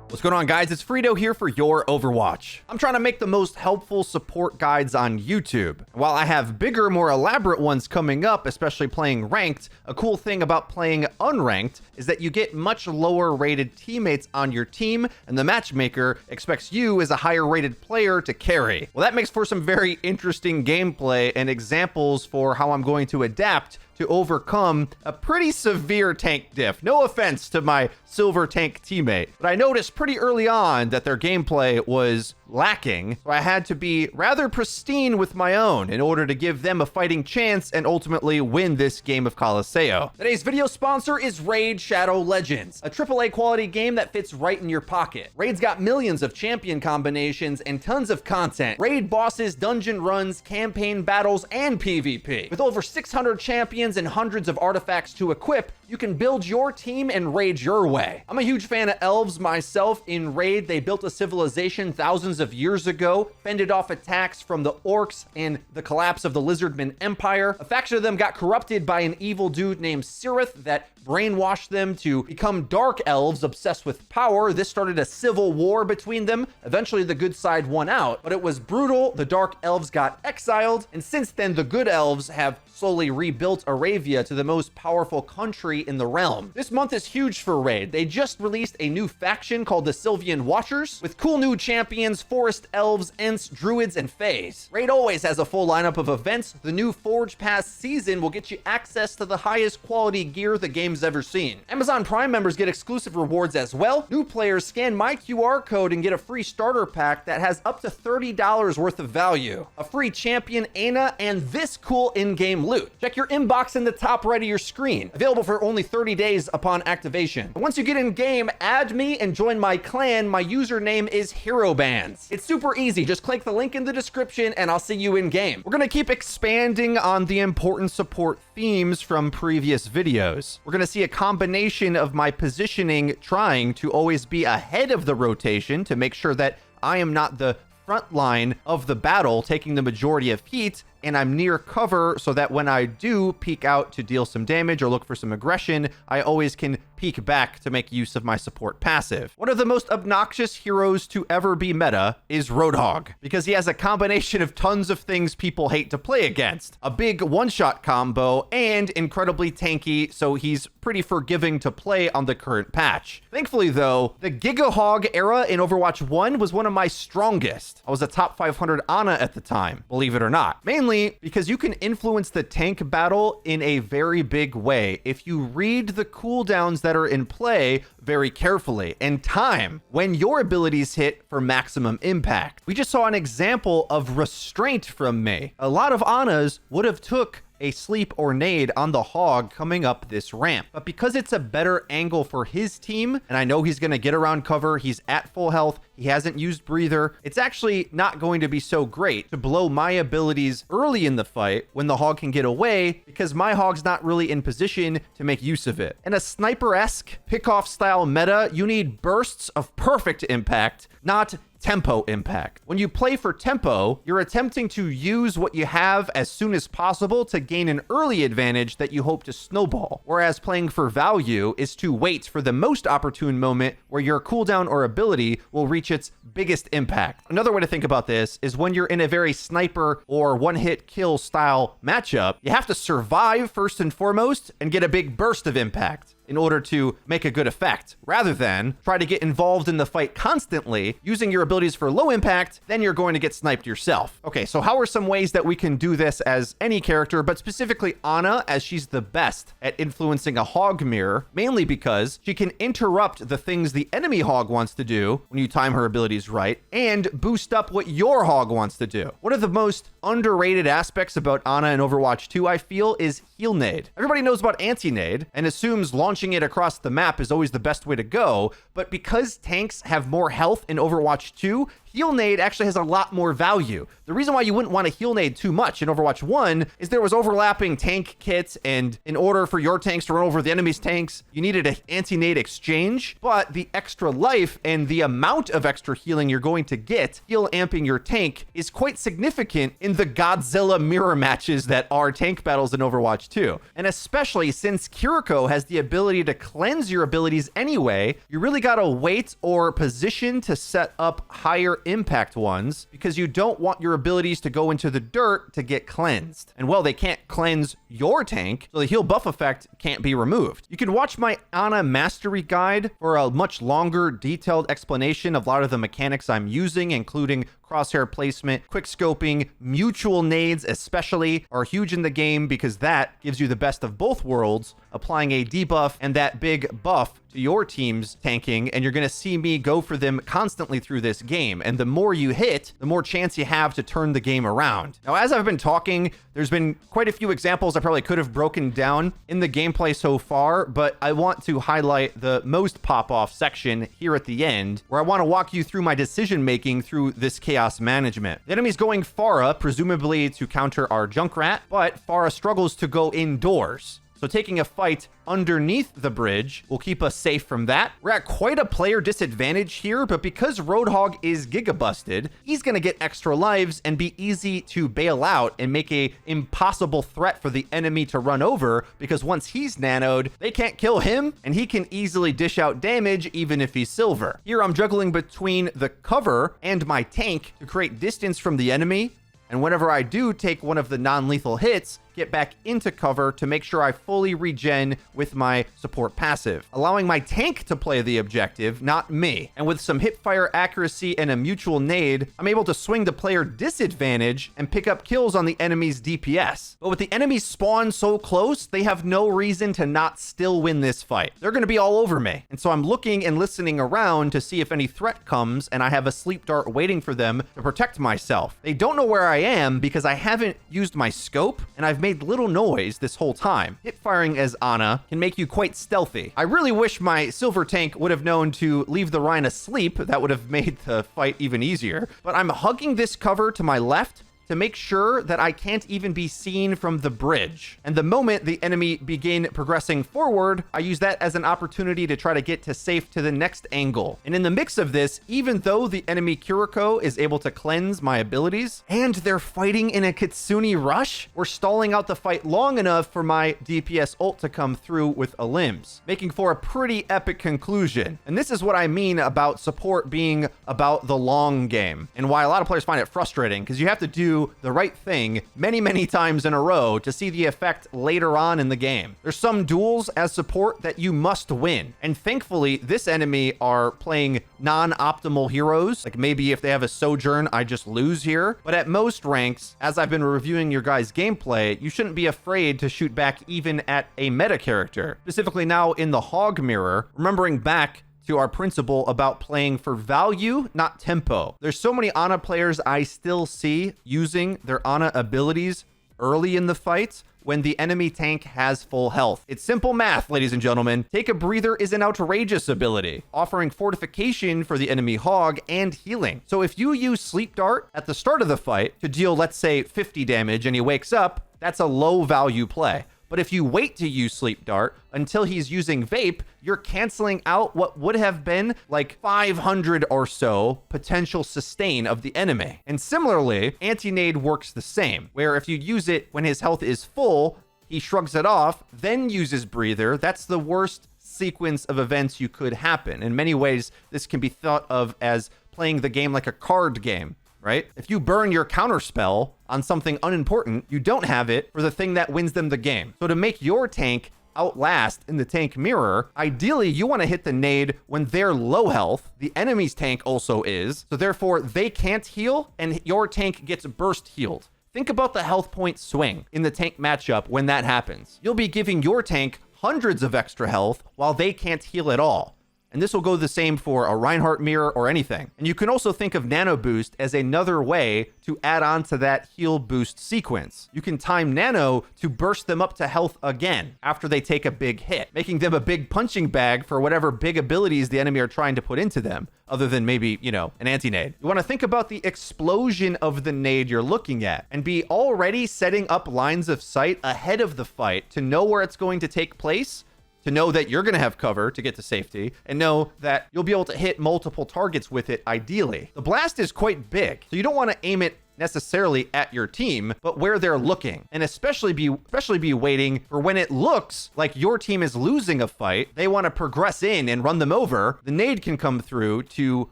What's going on, guys? It's Frito here for your Overwatch. I'm trying to make the most helpful support guides on YouTube. While I have bigger, more elaborate ones coming up, especially playing ranked, a cool thing about playing unranked is that you get much lower rated teammates on your team, and the matchmaker expects you as a higher rated player to carry. Well, that makes for some very interesting gameplay and examples for how I'm going to adapt to overcome a pretty severe tank diff. No offense to my silver tank teammate, but I noticed pretty early on that their gameplay was lacking, so I had to be rather pristine with my own in order to give them a fighting chance and ultimately win this game of Colosseo. Today's video sponsor is Raid Shadow Legends, a AAA quality game that fits right in your pocket. Raid's got millions of champion combinations and tons of content. Raid bosses, dungeon runs, campaign battles, and PvP. With over 600 champions and hundreds of artifacts to equip, you can build your team and raid your way. I'm a huge fan of elves myself. In Raid, they built a civilization thousands of years ago, fended off attacks from the orcs and the collapse of the Lizardman Empire. A faction of them got corrupted by an evil dude named Sirith that brainwashed them to become dark elves obsessed with power. This started a civil war between them. Eventually, the good side won out, but it was brutal. The dark elves got exiled, and since then, the good elves have slowly rebuilt Aravia to the most powerful country in the realm. This month is huge for Raid. They just released a new faction called the Sylvian Watchers with cool new champions, forest elves, ents, druids, and fays. Raid always has a full lineup of events. The new Forge Pass season will get you access to the highest quality gear the game's ever seen. Amazon Prime members get exclusive rewards as well. New players scan my QR code and get a free starter pack that has up to $30 worth of value, a free champion Ana, and this cool in-game loot. Check your inbox in the top right of your screen. Available for only 30 days upon activation. Once you get in game, add me and join my clan. My username is HeroBands. It's super easy. Just click the link in the description and I'll see you in game. We're gonna keep expanding on the important support themes from previous videos. We're gonna see a combination of my positioning trying to always be ahead of the rotation to make sure that I am not the front line of the battle taking the majority of heat, and I'm near cover so that when I do peek out to deal some damage or look for some aggression, I always can peek back to make use of my support passive. One of the most obnoxious heroes to ever be meta is Roadhog, because he has a combination of tons of things people hate to play against. A big one-shot combo and incredibly tanky, so he's pretty forgiving to play on the current patch. Thankfully though, the Giga Hog era in Overwatch 1 was one of my strongest. I was a top 500 Ana at the time, believe it or not. Mainly because you can influence the tank battle in a very big way if you read the cooldowns that are in play very carefully and time when your abilities hit for maximum impact. We just saw an example of restraint from me. A lot of Anas would have took a sleep or nade on the hog coming up this ramp. But because it's a better angle for his team, and I know he's going to get around cover, he's at full health, he hasn't used breather, it's actually not going to be so great to blow my abilities early in the fight when the hog can get away, because my hog's not really in position to make use of it. In a sniper-esque pick-off style meta, you need bursts of perfect impact, not tempo impact. When you play for tempo, you're attempting to use what you have as soon as possible to gain an early advantage that you hope to snowball. Whereas playing for value is to wait for the most opportune moment where your cooldown or ability will reach its biggest impact. Another way to think about this is when you're in a very sniper or one-hit kill style matchup, you have to survive first and foremost and get a big burst of impact in order to make a good effect, rather than try to get involved in the fight constantly using your abilities for low impact, then you're going to get sniped yourself. Okay, so how are some ways that we can do this as any character, but specifically Ana, as she's the best at influencing a hog mirror, mainly because she can interrupt the things the enemy hog wants to do when you time her abilities right, and boost up what your hog wants to do. One of the most underrated aspects about Ana in Overwatch 2, I feel, is heal nade. Everybody knows about anti-nade and assumes launching it across the map is always the best way to go, but because tanks have more health in Overwatch 2, heal nade actually has a lot more value. The reason why you wouldn't want to heal nade too much in Overwatch 1 is there was overlapping tank kits, and in order for your tanks to run over the enemy's tanks, you needed an anti-nade exchange, but the extra life and the amount of extra healing you're going to get heal amping your tank is quite significant in the Godzilla mirror matches that are tank battles in Overwatch 2. And especially since Kiriko has the ability to cleanse your abilities anyway, you really gotta wait or position to set up higher impact ones because you don't want your abilities to go into the dirt to get cleansed. And well, they can't cleanse your tank, so the heal buff effect can't be removed. You can watch my Ana mastery guide for a much longer, detailed explanation of a lot of the mechanics I'm using, including crosshair placement, quick scoping, mutual nades especially are huge in the game because that gives you the best of both worlds, applying a debuff and that big buff to your team's tanking, and you're going to see me go for them constantly through this game. And the more you hit, the more chance you have to turn the game around. Now, as I've been talking, there's been quite a few examples I probably could have broken down in the gameplay so far, but I want to highlight the most pop-off section here at the end, where I want to walk you through my decision-making through this chaos management. The enemy's going Pharah, presumably to counter our Junkrat, but Pharah struggles to go indoors. So taking a fight underneath the bridge will keep us safe from that. We're at quite a player disadvantage here, but because Roadhog is giga-busted, he's going to get extra lives and be easy to bail out and make a impossible threat for the enemy to run over, because once he's nanoed, they can't kill him, and he can easily dish out damage even if he's silver. Here I'm juggling between the cover and my tank to create distance from the enemy, and whenever I do take one of the non-lethal hits, get back into cover to make sure I fully regen with my support passive, allowing my tank to play the objective, not me. And with some hipfire accuracy and a mutual nade, I'm able to swing the player disadvantage and pick up kills on the enemy's DPS. But with the enemies spawn so close, they have no reason to not still win this fight. They're going to be all over me. And so I'm looking and listening around to see if any threat comes, and I have a sleep dart waiting for them to protect myself. They don't know where I am because I haven't used my scope, and I've made little noise this whole time. Hip firing as Ana can make you quite stealthy. I really wish my silver tank would have known to leave the Rhine asleep. That would have made the fight even easier. But I'm hugging this cover to my left to make sure that I can't even be seen from the bridge. And the moment the enemy begin progressing forward, I use that as an opportunity to try to get to safe to the next angle. And in the mix of this, even though the enemy Kiriko is able to cleanse my abilities, and they're fighting in a Kitsune rush, we're stalling out the fight long enough for my DPS ult to come through with a limbs, making for a pretty epic conclusion. And this is what I mean about support being about the long game, and why a lot of players find it frustrating, because you have to do the right thing many times in a row to see the effect later on in the game. There's some duels as support that you must win, and thankfully this enemy are playing non-optimal heroes. Like maybe if they have a Sojourn, I just lose here. But at most ranks, as I've been reviewing your guys' gameplay, you shouldn't be afraid to shoot back even at a meta character. Specifically now in the Hog Mirror, remembering back to our principle about playing for value, not tempo. There's so many Ana players I still see using their Ana abilities early in the fights when the enemy tank has full health. It's simple math, ladies and gentlemen. Take a breather is an outrageous ability, offering fortification for the enemy hog and healing. So if you use Sleep Dart at the start of the fight to deal, let's say, 50 damage and he wakes up, that's a low value play. But if you wait to use Sleep Dart until he's using Vape, you're canceling out what would have been like 500 or so potential sustain of the enemy. And similarly, Anti-Nade works the same, where if you use it when his health is full, he shrugs it off, then uses Breather. That's the worst sequence of events you could happen. In many ways, this can be thought of as playing the game like a card game, right? If you burn your counterspell on something unimportant, you don't have it for the thing that wins them the game. So to make your tank outlast in the tank mirror, ideally you want to hit the nade when they're low health. The enemy's tank also is, so therefore they can't heal and your tank gets burst healed. Think about the health point swing in the tank matchup when that happens. You'll be giving your tank hundreds of extra health while they can't heal at all. And this will go the same for a Reinhardt mirror or anything. And you can also think of Nano Boost as another way to add on to that heal boost sequence. You can time Nano to burst them up to health again after they take a big hit, making them a big punching bag for whatever big abilities the enemy are trying to put into them, other than maybe, you know, an anti-nade. You want to think about the explosion of the nade you're looking at and be already setting up lines of sight ahead of the fight to know where it's going to take place, to know that you're going to have cover to get to safety, and know that you'll be able to hit multiple targets with it ideally. The blast is quite big, so you don't want to aim it necessarily at your team, but where they're looking, and especially be waiting for when it looks like your team is losing a fight, they want to progress in and run them over. The nade can come through to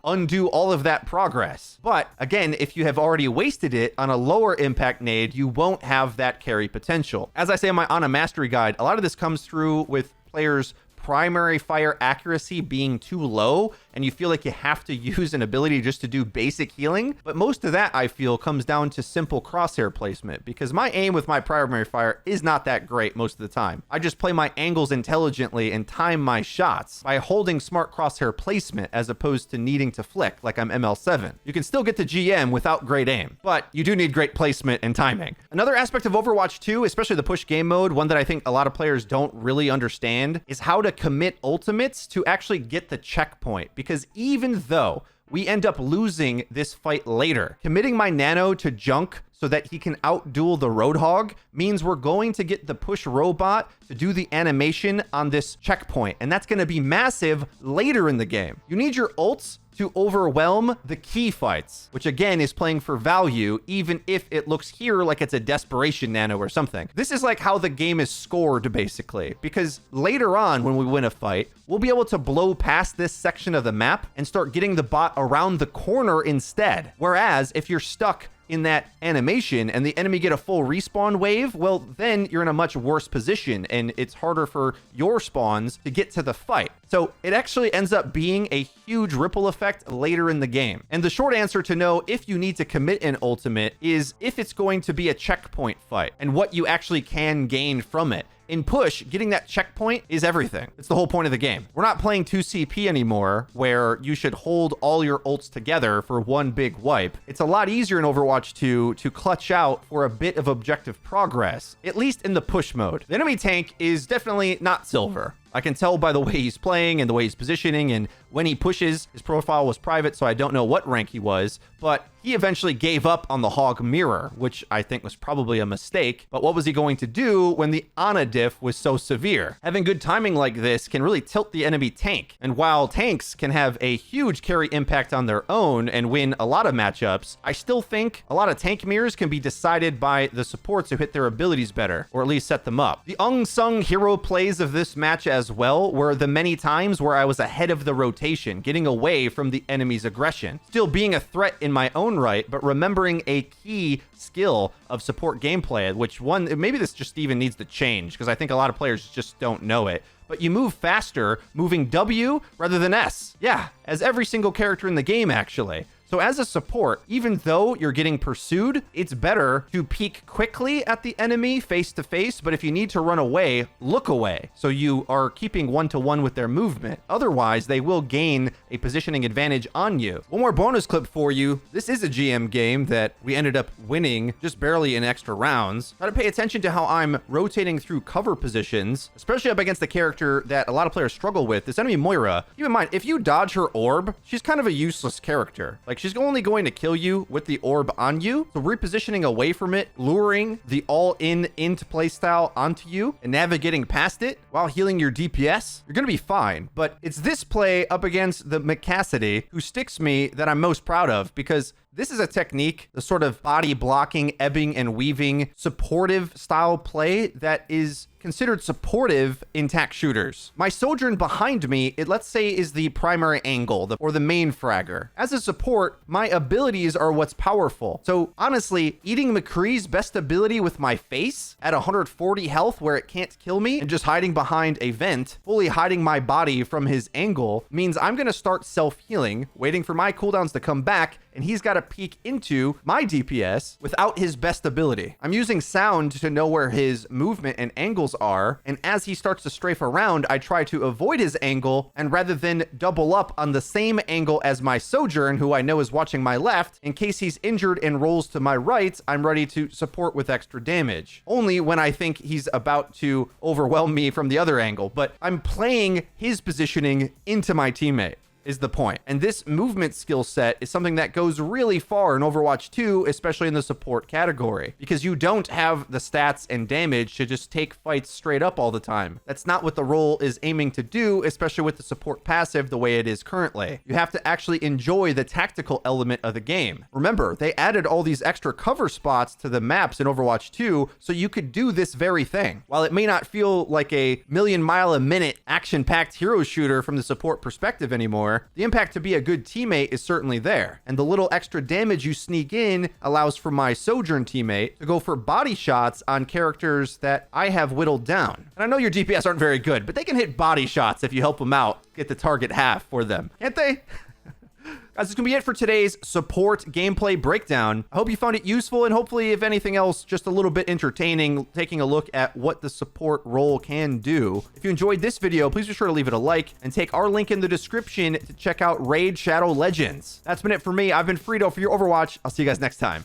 undo all of that progress. But again, if you have already wasted it on a lower impact nade, you won't have that carry potential. As I say in my Ana Mastery Guide, a lot of this comes through with players' primary fire accuracy being too low, and you feel like you have to use an ability just to do basic healing. But most of that, I feel, comes down to simple crosshair placement, because my aim with my primary fire is not that great most of the time. I just play my angles intelligently and time my shots by holding smart crosshair placement as opposed to needing to flick like I'm ML7. You can still get to GM without great aim, but you do need great placement and timing. Another aspect of Overwatch 2, especially the push game mode, one that I think a lot of players don't really understand, is how to commit ultimates to actually get the checkpoint. Because even though we end up losing this fight later, committing my Nano to junk so that he can outduel the Roadhog means we're going to get the push robot to do the animation on this checkpoint. And that's going to be massive later in the game. You need your ults to overwhelm the key fights, which again is playing for value, even if it looks here like it's a desperation nano or something. This is like how the game is scored, basically, because later on when we win a fight, we'll be able to blow past this section of the map and start getting the bot around the corner instead. Whereas if you're stuck in that animation and the enemy get a full respawn wave, well, then you're in a much worse position and it's harder for your spawns to get to the fight. So it actually ends up being a huge ripple effect later in the game. And the short answer to know if you need to commit an ultimate is if it's going to be a checkpoint fight and what you actually can gain from it. In push, getting that checkpoint is everything. It's the whole point of the game. We're not playing 2CP anymore, where you should hold all your ults together for one big wipe. It's a lot easier in Overwatch 2 to clutch out for a bit of objective progress, at least in the push mode. The enemy tank is definitely not silver. I can tell by the way he's playing and the way he's positioning, and when he pushes, his profile was private, so I don't know what rank he was, but he eventually gave up on the Hog mirror, which I think was probably a mistake. But what was he going to do when the Ana diff was so severe? Having good timing like this can really tilt the enemy tank. And while tanks can have a huge carry impact on their own and win a lot of matchups, I still think a lot of tank mirrors can be decided by the supports who hit their abilities better, or at least set them up. The unsung hero plays of this match as well were the many times where I was ahead of the rotation, getting away from the enemy's aggression, still being a threat in my own right, but remembering a key skill of support gameplay, which one, maybe this just even needs to change, because I think a lot of players just don't know it. But you move faster moving W rather than S. Yeah, as every single character in the game, actually. So as a support, even though you're getting pursued, it's better to peek quickly at the enemy face to face, but if you need to run away, look away. So you are keeping one-to-one with their movement. Otherwise, they will gain a positioning advantage on you. One more bonus clip for you. This is a GM game that we ended up winning just barely in extra rounds. Got to pay attention to how I'm rotating through cover positions, especially up against the character that a lot of players struggle with, this enemy Moira. Keep in mind, if you dodge her orb, she's kind of a useless character. Like, she's only going to kill you with the orb on you. So repositioning away from it, luring the all-in into playstyle onto you, and navigating past it while healing your DPS, you're going to be fine. But it's this play up against the McCassidy who sticks me that I'm most proud of, because this is a technique, the sort of body blocking, ebbing and weaving, supportive style play that is considered supportive in tac shooters. My Sojourn behind me, it let's say is the primary angle or the main fragger. As a support, my abilities are what's powerful. So honestly, eating McCree's best ability with my face at 140 health where it can't kill me and just hiding behind a vent, fully hiding my body from his angle, means I'm going to start self-healing, waiting for my cooldowns to come back, and he's got to peek into my DPS without his best ability. I'm using sound to know where his movement and angles angles are, and as he starts to strafe around, I try to avoid his angle, and rather than double up on the same angle as my Sojourn, who I know is watching my left, in case he's injured and rolls to my right, I'm ready to support with extra damage. Only when I think he's about to overwhelm me from the other angle, but I'm playing his positioning into my teammate is the point. And this movement skill set is something that goes really far in Overwatch 2, especially in the support category, because you don't have the stats and damage to just take fights straight up all the time. That's not what the role is aiming to do, especially with the support passive the way it is currently. You have to actually enjoy the tactical element of the game. Remember, they added all these extra cover spots to the maps in Overwatch 2, so you could do this very thing. While it may not feel like a million-mile-a-minute action-packed hero shooter from the support perspective anymore, the impact to be a good teammate is certainly there. And the little extra damage you sneak in allows for my Sojourn teammate to go for body shots on characters that I have whittled down. And I know your DPS aren't very good, but they can hit body shots if you help them out, get the target half for them. Can't they? Guys, that's going to be it for today's support gameplay breakdown. I hope you found it useful and hopefully, if anything else, just a little bit entertaining, taking a look at what the support role can do. If you enjoyed this video, please be sure to leave it a like and take our link in the description to check out Raid Shadow Legends. That's been it for me. I've been Frito for your Overwatch. I'll see you guys next time.